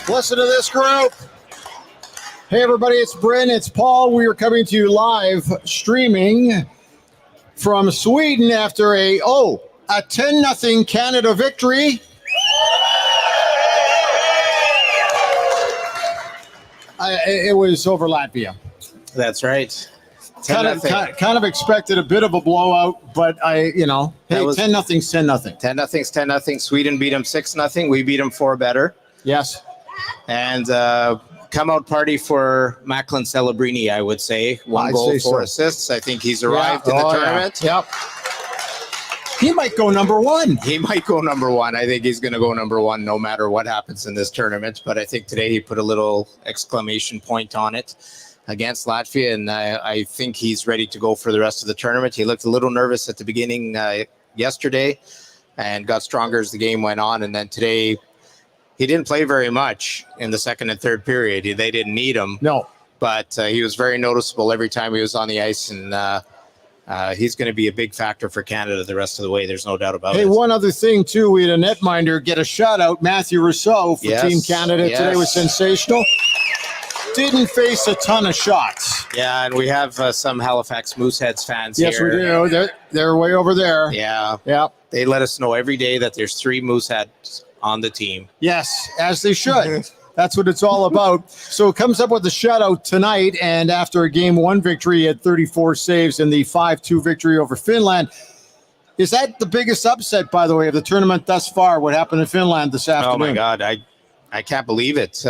Listen to this group. Hey, everybody, it's Bryn, it's Paul. We are coming to you live streaming from Sweden after a 10-0 Canada victory. It was over Latvia. That's right. Kind of expected a bit of a blowout, but hey, 10-0's 10-0. 10-0's 10-0. Sweden beat them 6-0. We beat them 4 better. Yes. And come out party for Macklin Celebrini, I would say. 1 goal, 4 assists. I think he's arrived in the tournament. Yeah. Yep. He might go number 1. He might go number 1. I think he's going to go number 1 no matter what happens in this tournament. But I think today he put a little exclamation point on it against Latvia, and I think he's ready to go for the rest of the tournament. He looked a little nervous at the beginning yesterday and got stronger as the game went on. And then today, he didn't play very much in the second and third period. They didn't need him. No. But he was very noticeable every time he was on the ice, and he's going to be a big factor for Canada the rest of the way. There's no doubt about it. Hey, one other thing, too. We had a netminder get a shout-out, Matthew Rousseau for Team Canada. Today was sensational. Didn't face a ton of shots. Yeah, and we have some Halifax Mooseheads fans here. Yes, we do. They're way over there. Yeah. Yeah. They let us know every day that there's 3 Mooseheads on the team. Yes, as they should. That's what it's all about. So it comes up with a shutout tonight, and after a Game 1 victory, he had 34 saves in the 5-2 victory over Finland. Is that the biggest upset, by the way, of the tournament thus far, what happened in Finland this afternoon? Oh, my God. I can't believe it.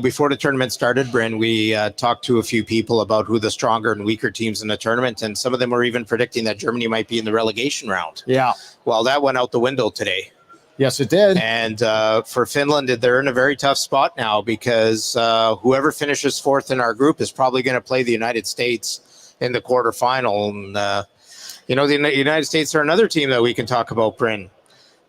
Before the tournament started, Bryn, we talked to a few people about who the stronger and weaker teams in the tournament, and some of them were even predicting that Germany might be in the relegation round. Yeah. Well, that went out the window today. Yes, it did. And for Finland, they're in a very tough spot now because whoever finishes 4th in our group is probably going to play the United States in the quarterfinal. And, the United States are another team that we can talk about, Bryn.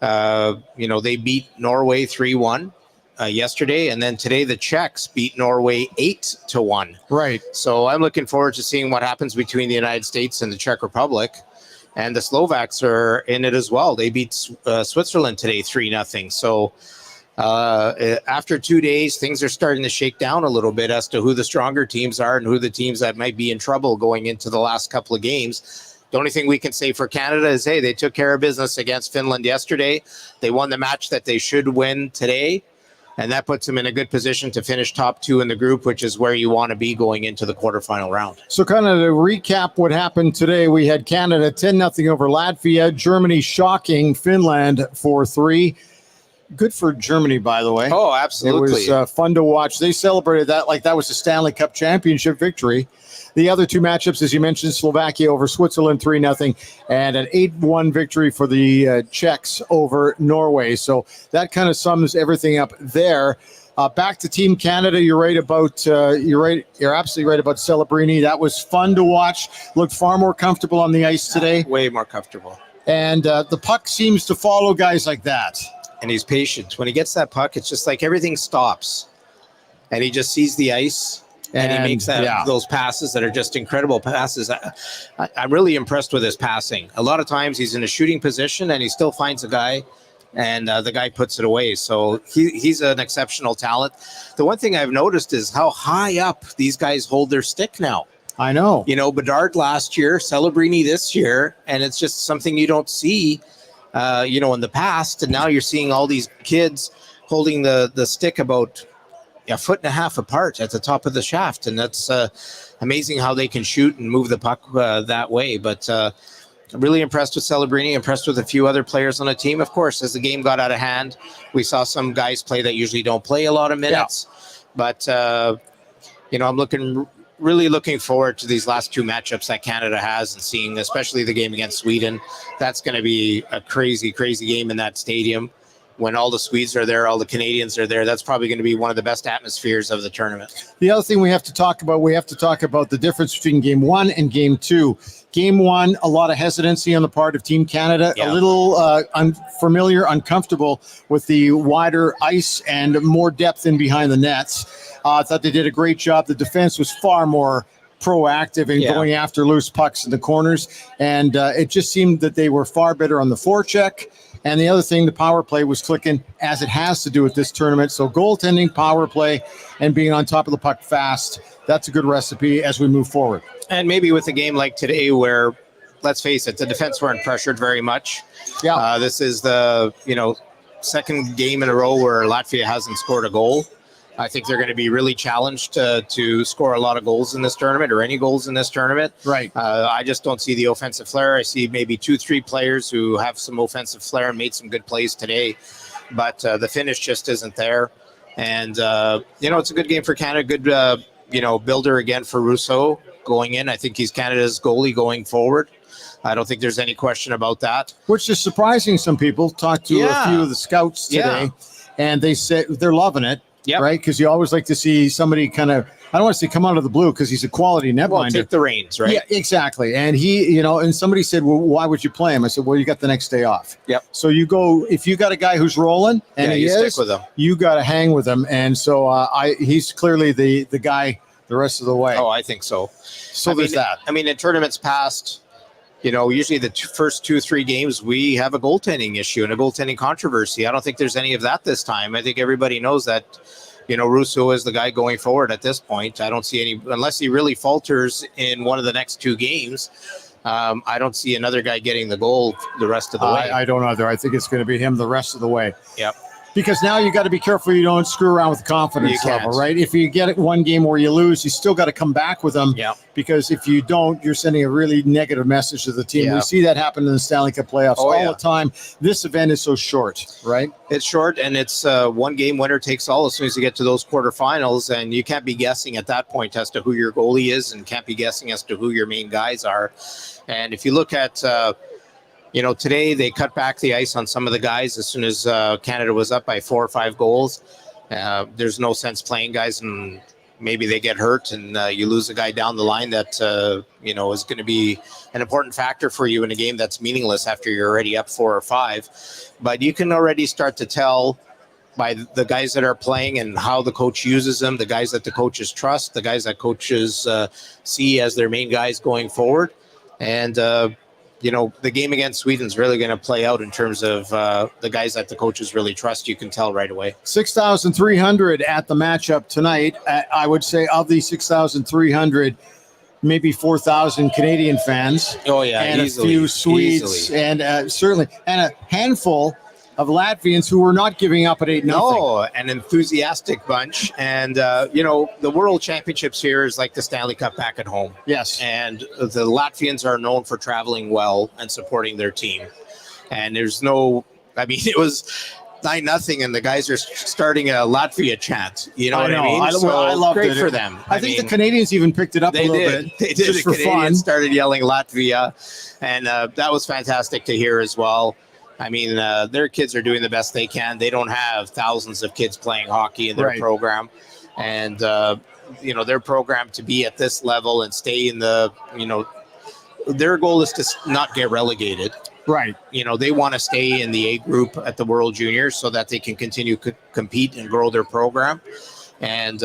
They beat Norway 3-1 yesterday, and then today the Czechs beat Norway 8-1. Right. So I'm looking forward to seeing what happens between the United States and the Czech Republic. And the Slovaks are in it as well. They beat Switzerland today 3-0. So after 2 days, things are starting to shake down a little bit as to who the stronger teams are and who the teams that might be in trouble going into the last couple of games. The only thing we can say for Canada is, hey, they took care of business against Finland yesterday. They won the match that they should win today. And that puts them in a good position to finish top 2 in the group, which is where you want to be going into the quarterfinal round. So kind of to recap what happened today, we had Canada 10-0 over Latvia, Germany shocking Finland 4-3. Good for Germany, by the way. Oh, absolutely. It was fun to watch. They celebrated that like that was a Stanley Cup championship victory. The other 2 matchups, as you mentioned, Slovakia over Switzerland 3-0, and an 8-1 victory for the Czechs over Norway. So that kind of sums everything up there. Back to Team Canada, you're right about you're absolutely right about Celebrini. That was fun to watch. Looked far more comfortable on the ice today. Way more comfortable. And the puck seems to follow guys like that. And he's patient. When he gets that puck, it's just like everything stops, and he just sees the ice. And he makes those passes that are just incredible passes. I'm really impressed with his passing. A lot of times he's in a shooting position and he still finds a guy, and the guy puts it away. So he's an exceptional talent. The one thing I've noticed is how high up these guys hold their stick now. I know. Bedard last year, Celebrini this year, and it's just something you don't see, in the past. And now you're seeing all these kids holding the stick about a foot and a half apart at the top of the shaft, and that's amazing how they can shoot and move the puck that way. But I'm really impressed with Celebrini, impressed with a few other players on the team. Of course, as the game got out of hand, we saw some guys play that usually don't play a lot of minutes. Yeah. But I'm really looking forward to these last 2 matchups that Canada has, and seeing especially the game against Sweden. That's going to be a crazy game in that stadium. when all the Swedes are there, all the Canadians are there, that's probably going to be one of the best atmospheres of the tournament. The other thing we have to talk about the difference between game 1 and game 2. Game 1, a lot of hesitancy on the part of Team Canada, a little unfamiliar, uncomfortable with the wider ice and more depth in behind the nets. I thought they did a great job. The defense was far more proactive in going after loose pucks in the corners, and it just seemed that they were far better on the forecheck. And the other thing, the power play was clicking, as it has to do with this tournament. So goaltending, power play, and being on top of the puck fast, that's a good recipe as we move forward. And maybe with a game like today where, let's face it, the defense weren't pressured very much. Yeah. This is the, second game in a row where Latvia hasn't scored a goal. I think they're going to be really challenged to score a lot of goals in this tournament, or any goals in this tournament. Right. I just don't see the offensive flair. I see maybe 2-3 players who have some offensive flair and made some good plays today, but the finish just isn't there. And, it's a good game for Canada. Good, builder again for Rousseau going in. I think he's Canada's goalie going forward. I don't think there's any question about that. Which is surprising some people. Talked to a few of the scouts today, and they said they're loving it. Yeah. Right. Because you always like to see somebody kind of, I don't want to say come out of the blue, because he's a quality netminder. Take the reins, right? Yeah, exactly. And he, and somebody said, well, why would you play him? I said, well, you got the next day off. Yep. So you go, if you got a guy who's rolling and you stick with him, you got to hang with him. And so he's clearly the guy the rest of the way. Oh, I think so. So there's that. I mean, in tournaments past, usually the first 2-3 games, we have a goaltending issue and a goaltending controversy. I don't think there's any of that this time. I think everybody knows that, Rousseau is the guy going forward at this point. I don't see any, unless he really falters in one of the next 2 games. I don't see another guy getting the goal the rest of the way. I don't either. I think it's going to be him the rest of the way. Yep. Because now you got to be careful you don't screw around with the confidence level, right? If you get it one game where you lose, you still got to come back with them. Yeah. Because if you don't, you're sending a really negative message to the team. Yeah. We see that happen in the Stanley Cup playoffs all the time. This event is so short, right? It's short, and it's one game winner takes all as soon as you get to those quarterfinals, and you can't be guessing at that point as to who your goalie is, and can't be guessing as to who your main guys are. And if you look at today they cut back the ice on some of the guys as soon as Canada was up by 4 or 5 goals. There's no sense playing guys, and maybe they get hurt, and you lose a guy down the line that is going to be an important factor for you in a game that's meaningless after you're already up 4 or 5. But you can already start to tell by the guys that are playing and how the coach uses them, the guys that the coaches trust, the guys that coaches see as their main guys going forward. And the game against Sweden is really going to play out in terms of the guys that the coaches really trust. You can tell right away. 6,300 at the matchup tonight. I would say of the 6,300, maybe 4,000 Canadian fans. Oh, yeah. And easily, a few Swedes and certainly, and a handful of Latvians who were not giving up at 8-0. No, an enthusiastic bunch. And, the World Championships here is like the Stanley Cup back at home. Yes. And the Latvians are known for traveling well and supporting their team. And it was 9-0, and the guys are starting a Latvia chant. You know what I mean? I loved great it. For them. I think the Canadians even picked it up a little bit. They did. Just The for Canadians fun. started yelling Latvia, and that was fantastic to hear as well. I mean, their kids are doing the best they can. They don't have thousands of kids playing hockey in their program. And, their program to be at this level and stay in their goal is to not get relegated. Right. They want to stay in the A group at the World Juniors so that they can continue to compete and grow their program. And,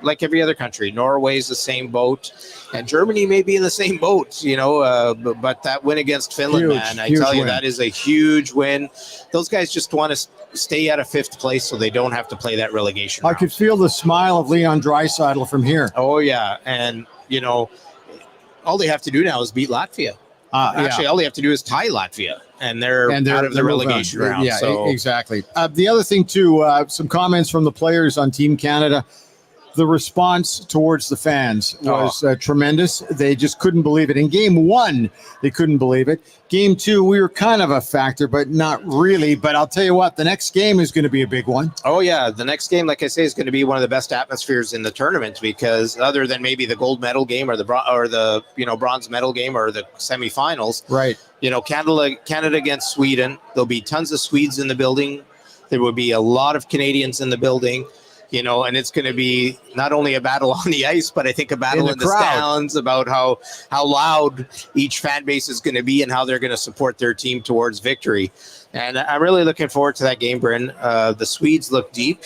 like every other country, Norway's the same boat, and Germany may be in the same boat, but that win against Finland, I tell you, that is a huge win. Those guys just want to stay out of 5th place so they don't have to play that relegation round. I could feel the smile of Leon Draisaitl from here. Oh, yeah. And, all they have to do now is beat Latvia. Actually, all they have to do is tie Latvia, and they're out of the relegation round. Yeah, so. Exactly. The other thing, too, some comments from the players on Team Canada. the response towards the fans was tremendous. They just couldn't believe it. In game one, they couldn't believe it. Game two, we were kind of a factor, but not really. But I'll tell you what, the next game is going to be a big one. Oh, yeah. The next game, like I say, is going to be one of the best atmospheres in the tournament, because other than maybe the gold medal game or the bronze medal game or the semifinals, right? Canada against Sweden. There'll be tons of Swedes in the building. There will be a lot of Canadians in the building. And it's going to be not only a battle on the ice, but I think a battle in the stands about how loud each fan base is going to be and how they're going to support their team towards victory. And I'm really looking forward to that game, Bryn. The Swedes look deep.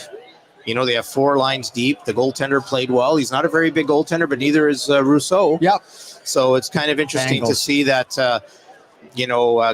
They have 4 lines deep. The goaltender played well. He's not a very big goaltender, but neither is Rousseau. Yep. So it's kind of interesting to see that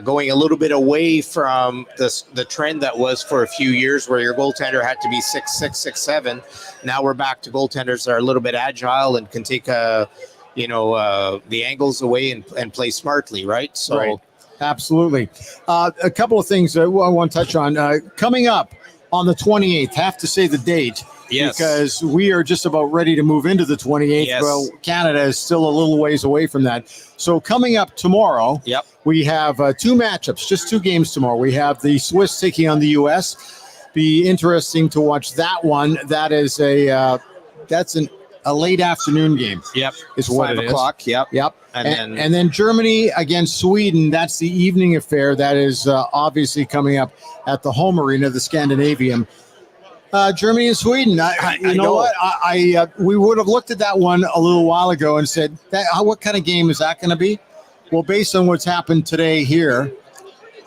going a little bit away from the trend that was for a few years where your goaltender had to be 6'6", 6'7". Now we're back to goaltenders that are a little bit agile and can take the angles away and play smartly, right? So, right. Absolutely. A couple of things I want to touch on. Coming up on the 28th, have to say the date. Yes. Because we are just about ready to move into the 28th. Yes. Well, Canada is still a little ways away from that. So coming up tomorrow, we have 2 matchups, just 2 games tomorrow. We have the Swiss taking on the U.S. Be interesting to watch that one. That is a late afternoon game. Yep. Is what 5 it is. o'clock. Yep. Yep. And then Germany against Sweden. That's the evening affair. That is obviously coming up at the home arena, the Scandinavium. Germany and Sweden. You know what? We would have looked at that one a little while ago and said, what kind of game is that going to be? Well, based on what's happened today here,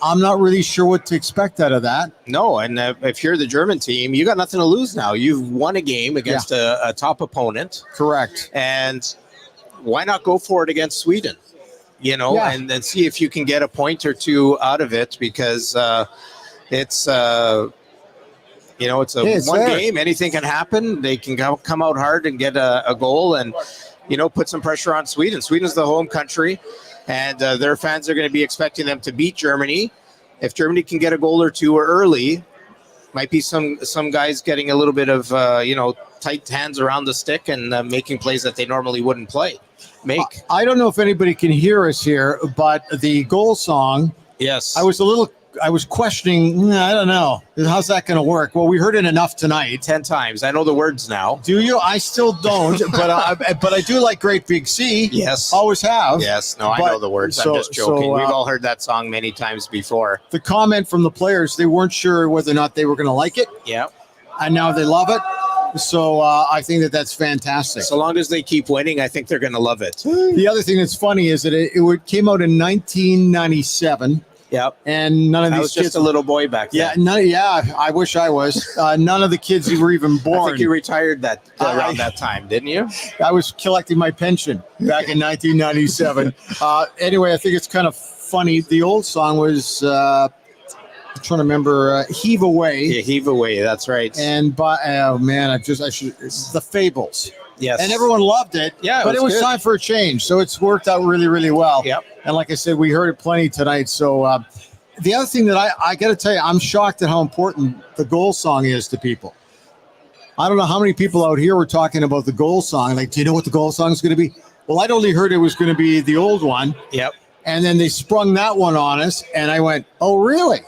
I'm not really sure what to expect out of that. No, and if you're the German team, you got nothing to lose now. You've won a game against a top opponent. Correct. And why not go for it against Sweden? And then see if you can get a point or 2 out of it, because it's one game. Anything can happen. They can come out hard and get a goal and, put some pressure on Sweden. Sweden's the home country, and their fans are going to be expecting them to beat Germany. If Germany can get a goal or 2 early, might be some guys getting a little bit of, tight hands around the stick and making plays that they normally wouldn't make. I don't know if anybody can hear us here, but the goal song. Yes. I was questioning, I don't know. How's that going to work? Well, we heard it enough tonight. 10 times. I know the words now. Do you? I still don't, but I do like Great Big Sea. Yes. Always have. Yes. No, I know the words. I'm just joking. We've all heard that song many times before. The comment from the players, they weren't sure whether or not they were going to like it. Yeah. And now they love it. So I think that's fantastic. So long as they keep winning, I think they're going to love it. The other thing that's funny is that it came out in 1997. Yep. And none of these I was kids, just a little boy back then. I wish I was. None of the kids who were even born. I think you retired around that time, didn't you? I was collecting my pension back in 1997. Anyway, I think it's kind of funny. The old song was, I'm trying to remember, Heave Away. Yeah, Heave Away, that's right. And, it's The Fables. Yes. And everyone loved it. Yeah, but it was time for a change. So it's worked out really, really well. Yep. And like I said, we heard it plenty tonight. So the other thing that I got to tell you, I'm shocked at how important the goal song is to people. I don't know how many people out here were talking about the goal song. Like, do you know what the goal song is going to be? Well, I'd only heard it was going to be the old one. Yep. And then they sprung that one on us. And I went, oh, really?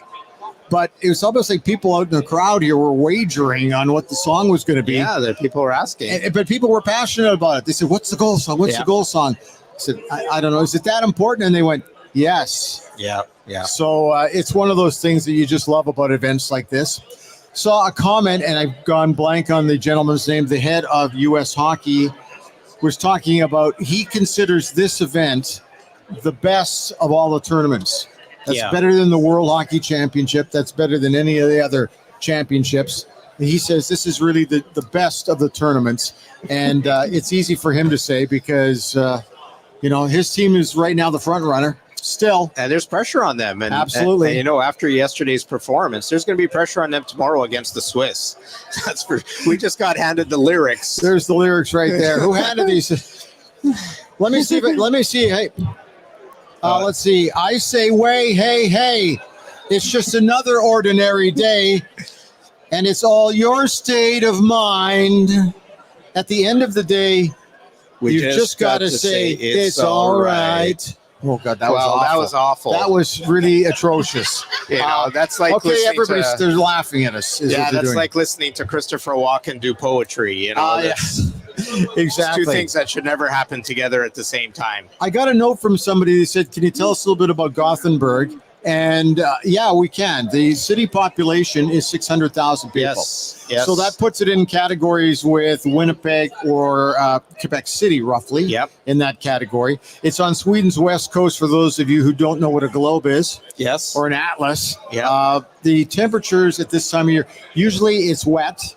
But it was almost like people out in the crowd here were wagering on what the song was going to be. Yeah, the people were asking. But people were passionate about it. They said, what's the goal song? What's the goal song? I said, I don't know. Is it that important? And they went, yes. Yeah. So it's one of those things that you just love about events like this. Saw a comment, and I've gone blank on the gentleman's name, the head of U.S. Hockey, was talking about he considers this event the best of all the tournaments. That's better than the World Hockey Championship. That's better than any of the other championships. He says this is really the best of the tournaments. And it's easy for him to say because, his team is right now the front runner still. And there's pressure on them. And, absolutely. And, after yesterday's performance, there's going to be pressure on them tomorrow against the Swiss. We just got handed the lyrics. There's the lyrics right there. Who handed these? Let me see. Hey. Let's see. I say, way, hey, hey. It's just another ordinary day, and it's all your state of mind. at the end of the day, We you've just got to say it's all right. Oh God, that was awful. That was really atrocious. That's like okay, listening everybody's to, they're laughing at us. yeah, that's like listening to Christopher Walken do poetry. Yes, exactly. Two things that should never happen together at the same time. I got a note from somebody that said, "Can you tell us a little bit about Gothenburg?" And yeah, we can. The city population is 600,000 people. Yes. So that puts it in categories with Winnipeg or Quebec City, roughly. Yep. In that category. It's on Sweden's west coast, for those of you who don't know what a globe is. Yes. Or an atlas. Yeah. The temperatures at this time of year, usually it's wet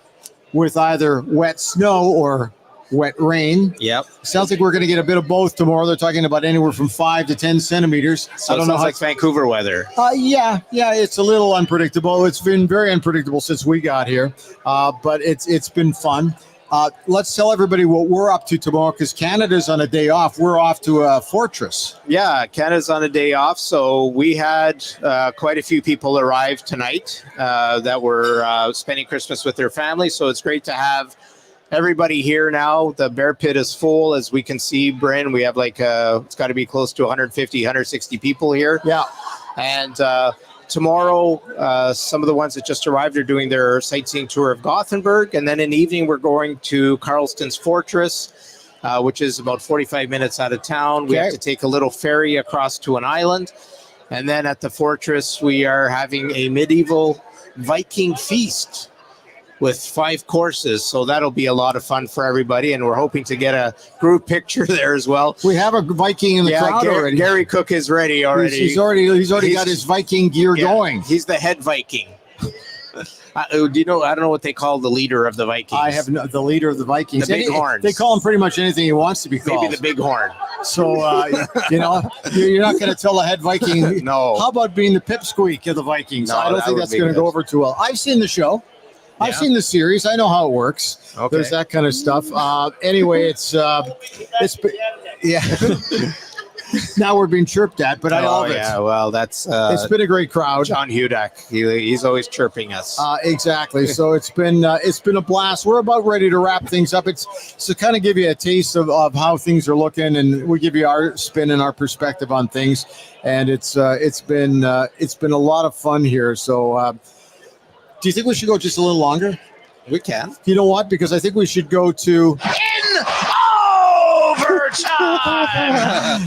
with either wet snow or wet rain. Yep. Sounds like we're going to get a bit of both tomorrow. They're talking about anywhere from 5 to 10 centimeters. So I don't know how like Vancouver weather. Yeah, it's a little unpredictable. It's been very unpredictable since we got here, but it's been fun. Let's tell everybody what we're up to tomorrow, because Canada's on a day off. We're off to a fortress. Yeah, Canada's on a day off, so we had quite a few people arrive tonight that were spending Christmas with their family. So it's great to have everybody here now. The bear pit is full, as we can see, Bryn. We have it's got to be close to 150, 160 people here. Yeah. And tomorrow, some of the ones that just arrived are doing their sightseeing tour of Gothenburg. And then in the evening, we're going to Carlston's Fortress, which is about 45 minutes out of town. We have to take a little ferry across to an island. And then at the fortress, we are having a medieval Viking feast with 5 courses. So that'll be a lot of fun for everybody. And we're hoping to get a group picture there as well. We have a Viking in the crowd already. Gary Cook is ready already. He's already got his Viking gear going. He's the head Viking. Do you know? I don't know what they call the leader of the Vikings. I have the leader of the Vikings. The big horns. They call him pretty much anything he wants to be called. Maybe the big horn. So, you're not going to tell a head Viking. No. How about being the pipsqueak of the Vikings? No, I don't think that's going to go over too well. I've seen the show. I've seen the series. I know how it works. Okay. There's that kind of stuff. Anyway, it's yeah. Now we're being chirped at, but I love it. Yeah, well, that's it's been a great crowd. John Hudak. He's always chirping us. Exactly. So it's been a blast. We're about ready to wrap things up. It's to kind of give you a taste of how things are looking, and we give you our spin and our perspective on things. And it's been a lot of fun here. So. Do you think we should go just a little longer? We can. You know what? Because I think we should go to in overtime.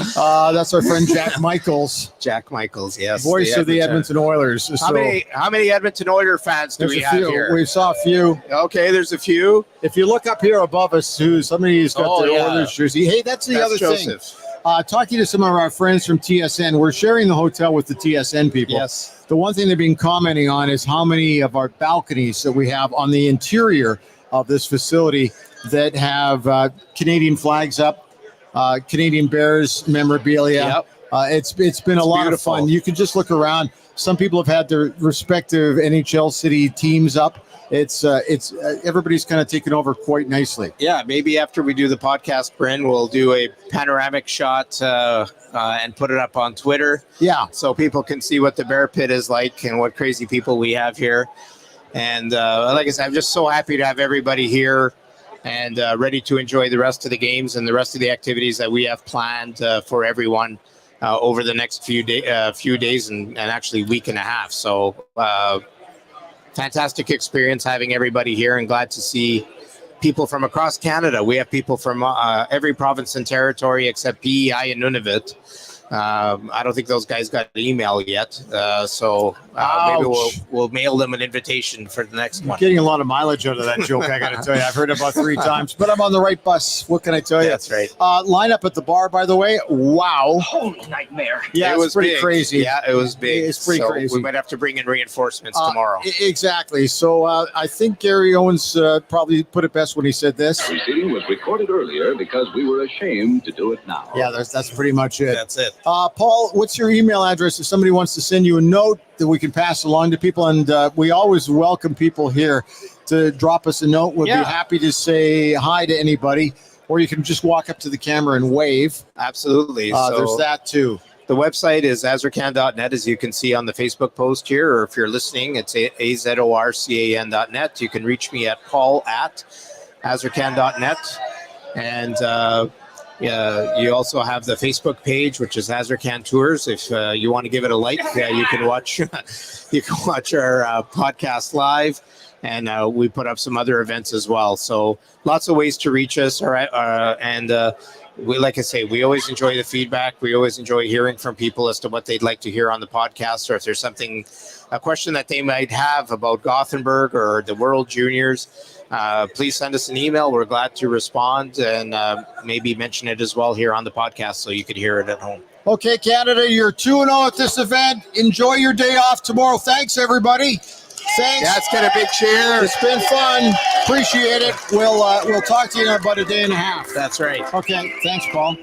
That's our friend Jack Michaels. Jack Michaels, yes, voice of the Edmonton Oilers. How many Edmonton Oilers fans do we have here? We saw a few. Okay, there's a few. If you look up here above us, somebody's got the Oilers jersey. Hey, that's other Joseph. thing. Talking to some of our friends from TSN, we're sharing the hotel with the TSN people. Yes. The one thing they've been commenting on is how many of our balconies that we have on the interior of this facility that have Canadian flags up, Canadian Bears memorabilia. Yep. It's been a lot beautiful. of fun. You can just look around. Some people have had their respective NHL city teams up. It's everybody's kind of taken over quite nicely. Yeah, maybe after we do the podcast, Bryn, we'll do a panoramic shot and put it up on Twitter. Yeah, so people can see what the bear pit is like and what crazy people we have here. And like I said, I'm just so happy to have everybody here and ready to enjoy the rest of the games and the rest of the activities that we have planned for everyone over the next few days and actually week and a half. So. Fantastic experience having everybody here, and glad to see people from across Canada. We have people from every province and territory except PEI and Nunavut. I don't think those guys got an email yet, so maybe we'll mail them an invitation for the next one. Getting a lot of mileage out of that joke, I got to tell you. I've heard it about 3 times, but I'm on the right bus. What can I tell you? That's right. Lineup at the bar, by the way. Wow. Holy nightmare. Yeah, it was pretty big. crazy. Yeah, it was big. It's pretty crazy. We might have to bring in reinforcements tomorrow. Exactly. So I think Gary Owens probably put it best when he said this. The proceeding was recorded earlier because we were ashamed to do it now. Yeah, that's pretty much it. That's it. Paul, what's your email address if somebody wants to send you a note that we can pass along to people? And we always welcome people here to drop us a note. We'll be happy to say hi to anybody, or you can just walk up to the camera and wave. Absolutely. There's that too. The website is azorcan.net, as you can see on the Facebook post here, or if you're listening, it's azorcan.net. You can reach me at paul at hazardcan.net. And you also have the Facebook page, which is Hazardcan Tours. If you want to give it a like, you can watch our podcast live, and we put up some other events as well. So lots of ways to reach us. All right, like I say, we always enjoy the feedback. We always enjoy hearing from people as to what they'd like to hear on the podcast, or if there's a question that they might have about Gothenburg or the World Juniors. Please send us an email. We're glad to respond, and maybe mention it as well here on the podcast so you could hear it at home. Okay, Canada, you're 2-0 at this event. Enjoy your day off tomorrow. Thanks, everybody. Thanks. Let's get a big cheer. It's been fun. Appreciate it. We'll talk to you in about a day and a half. That's right. Okay, thanks, Paul.